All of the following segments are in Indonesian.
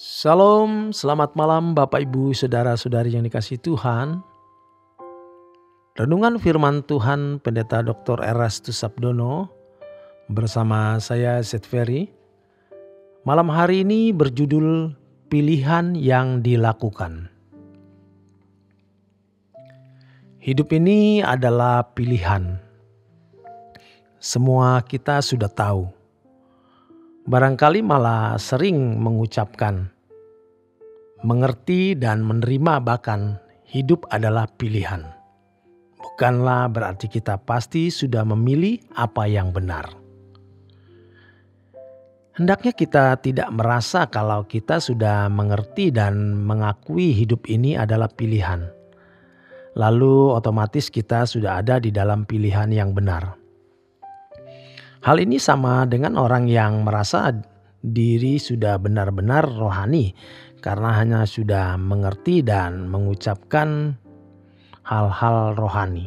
Shalom, selamat malam Bapak Ibu Saudara-saudari yang dikasihi Tuhan. Renungan firman Tuhan Pendeta Dr. Erastus Sabdono bersama saya Seth Ferry. Malam hari ini berjudul Pilihan yang Dilakukan. Hidup ini adalah pilihan. Semua kita sudah tahu. Barangkali malah sering mengucapkan, mengerti dan menerima bahkan hidup adalah pilihan. Bukanlah berarti kita pasti sudah memilih apa yang benar. Hendaknya kita tidak merasa kalau kita sudah mengerti dan mengakui hidup ini adalah pilihan. Lalu otomatis kita sudah ada di dalam pilihan yang benar. Hal ini sama dengan orang yang merasa diri sudah benar-benar rohani karena hanya sudah mengerti dan mengucapkan hal-hal rohani.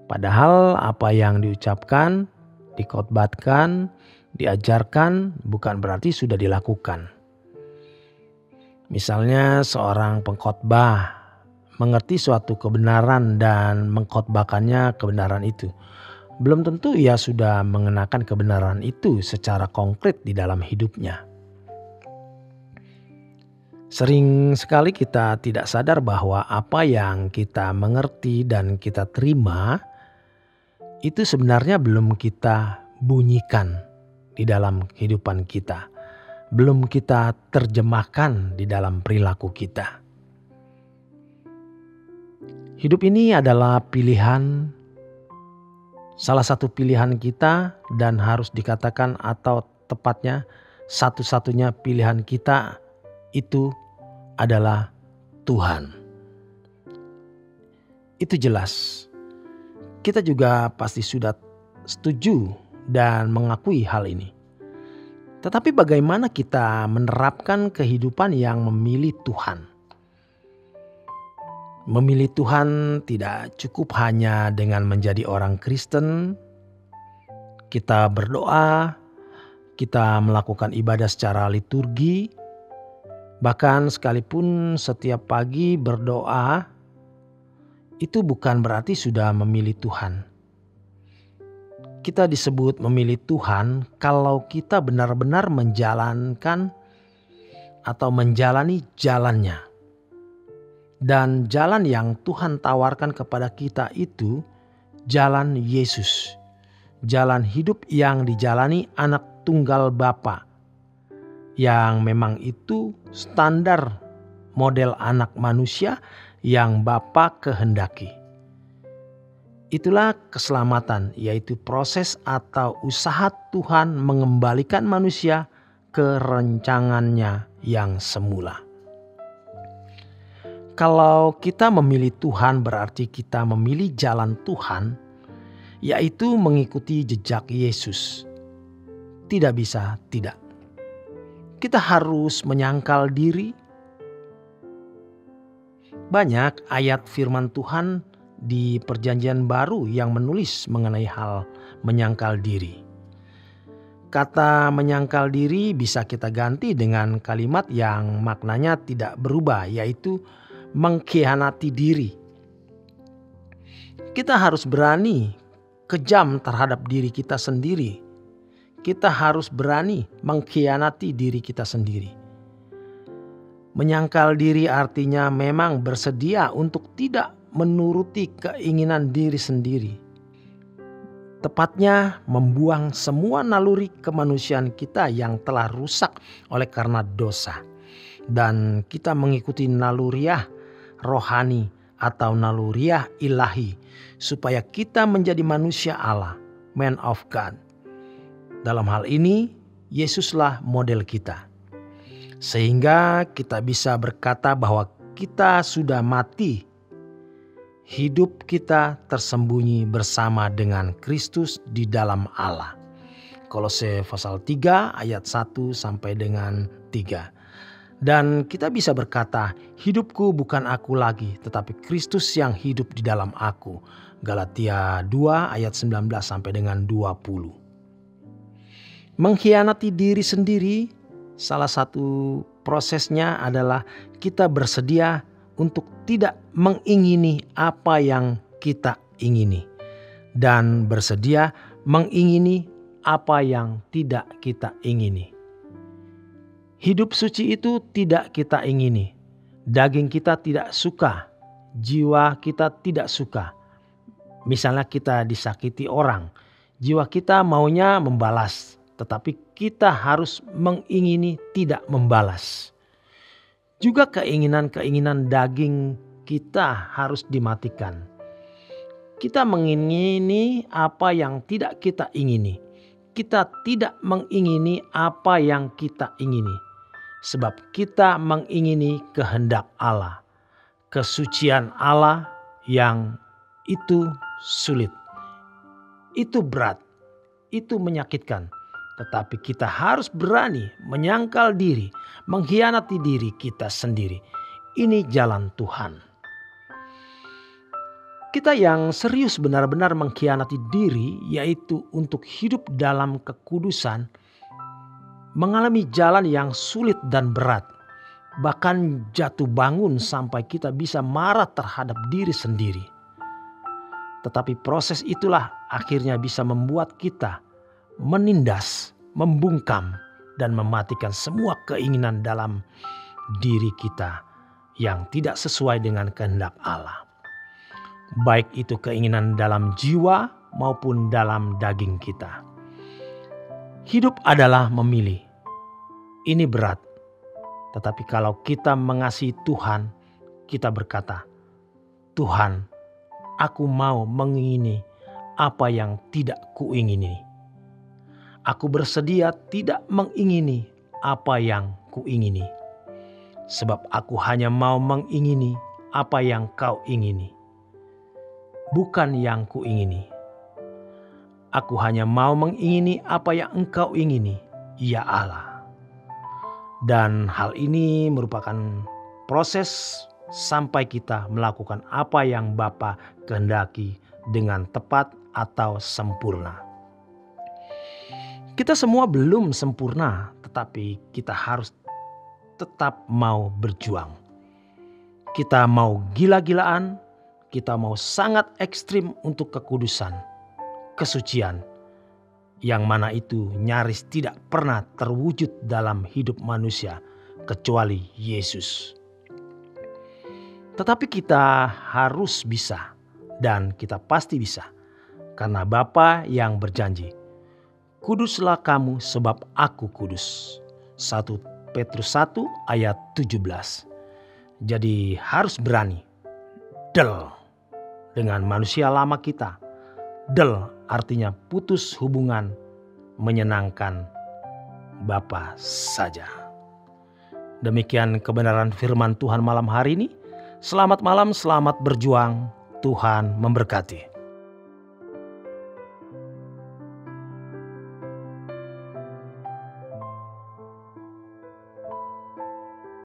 Padahal apa yang diucapkan, dikhotbahkan, diajarkan bukan berarti sudah dilakukan. Misalnya seorang pengkhotbah mengerti suatu kebenaran dan mengkhotbahkannya kebenaran itu. Belum tentu ia sudah mengenakan kebenaran itu secara konkret di dalam hidupnya. Sering sekali kita tidak sadar bahwa apa yang kita mengerti dan kita terima itu sebenarnya belum kita bunyikan di dalam kehidupan kita. Belum kita terjemahkan di dalam perilaku kita. Hidup ini adalah pilihan, salah satu pilihan kita dan harus dikatakan atau tepatnya satu-satunya pilihan kita itu adalah Tuhan. Itu jelas. Kita juga pasti sudah setuju dan mengakui hal ini. Tetapi bagaimana kita menerapkan kehidupan yang memilih Tuhan? Memilih Tuhan tidak cukup hanya dengan menjadi orang Kristen. Kita berdoa, kita melakukan ibadah secara liturgi. Bahkan sekalipun setiap pagi berdoa, itu bukan berarti sudah memilih Tuhan. Kita disebut memilih Tuhan kalau kita benar-benar menjalankan atau menjalani jalannya. Dan jalan yang Tuhan tawarkan kepada kita itu jalan Yesus. Jalan hidup yang dijalani anak tunggal Bapa. Yang memang itu standar model anak manusia yang Bapa kehendaki. Itulah keselamatan, yaitu proses atau usaha Tuhan mengembalikan manusia ke rencangannya yang semula. Kalau kita memilih Tuhan berarti kita memilih jalan Tuhan, yaitu mengikuti jejak Yesus. Tidak bisa tidak. Kita harus menyangkal diri. Banyak ayat firman Tuhan di Perjanjian Baru yang menulis mengenai hal menyangkal diri. Kata menyangkal diri bisa kita ganti dengan kalimat yang maknanya tidak berubah, yaitu mengkhianati diri. Kita harus berani kejam terhadap diri kita sendiri. Kita harus berani mengkhianati diri kita sendiri. Menyangkal diri artinya memang bersedia untuk tidak menuruti keinginan diri sendiri. Tepatnya membuang semua naluri kemanusiaan kita yang telah rusak oleh karena dosa. Dan kita mengikuti naluriah rohani atau naluriah ilahi supaya kita menjadi manusia Allah, man of God. Dalam hal ini Yesuslah model kita. Sehingga kita bisa berkata bahwa kita sudah mati. Hidup kita tersembunyi bersama dengan Kristus di dalam Allah. Kolose pasal 3 ayat 1 sampai dengan 3. Dan kita bisa berkata, hidupku bukan aku lagi, tetapi Kristus yang hidup di dalam aku. Galatia 2 ayat 19 sampai dengan 20. Mengkhianati diri sendiri salah satu prosesnya adalah kita bersedia untuk tidak mengingini apa yang kita ingini, dan bersedia mengingini apa yang tidak kita ingini. Hidup suci itu tidak kita ingini. Daging kita tidak suka, jiwa kita tidak suka. Misalnya kita disakiti orang, jiwa kita maunya membalas, tetapi kita harus mengingini tidak membalas. Juga keinginan-keinginan daging kita harus dimatikan. Kita mengingini apa yang tidak kita ingini. Kita tidak mengingini apa yang kita ingini. Sebab kita mengingini kehendak Allah. Kesucian Allah yang itu sulit. Itu berat. Itu menyakitkan. Tetapi kita harus berani menyangkal diri, mengkhianati diri kita sendiri. Ini jalan Tuhan. Kita yang serius benar-benar mengkhianati diri, yaitu untuk hidup dalam kekudusan, mengalami jalan yang sulit dan berat. Bahkan jatuh bangun sampai kita bisa marah terhadap diri sendiri. Tetapi proses itulah akhirnya bisa membuat kita menindas, membungkam, dan mematikan semua keinginan dalam diri kita yang tidak sesuai dengan kehendak Allah. Baik itu keinginan dalam jiwa maupun dalam daging kita. Hidup adalah memilih. Ini berat. Tetapi kalau kita mengasihi Tuhan, kita berkata, Tuhan, aku mau mengingini apa yang tidak kuingini. Aku bersedia tidak mengingini apa yang kuingini. Sebab aku hanya mau mengingini apa yang kau ingini. Bukan yang kuingini. Aku hanya mau mengingini apa yang engkau ingini, ya Allah. Dan hal ini merupakan proses sampai kita melakukan apa yang Bapa kehendaki dengan tepat atau sempurna. Kita semua belum sempurna, tetapi kita harus tetap mau berjuang. Kita mau gila-gilaan, kita mau sangat ekstrim untuk kekudusan, kesucian, yang mana itu nyaris tidak pernah terwujud dalam hidup manusia kecuali Yesus. Tetapi kita harus bisa, dan kita pasti bisa, karena Bapa yang berjanji, kuduslah kamu sebab aku kudus. 1 Petrus 1 ayat 17. Jadi harus berani. Del dengan manusia lama kita. Del artinya putus hubungan, menyenangkan Bapa saja. Demikian kebenaran firman Tuhan malam hari ini. Selamat malam, selamat berjuang. Tuhan memberkati.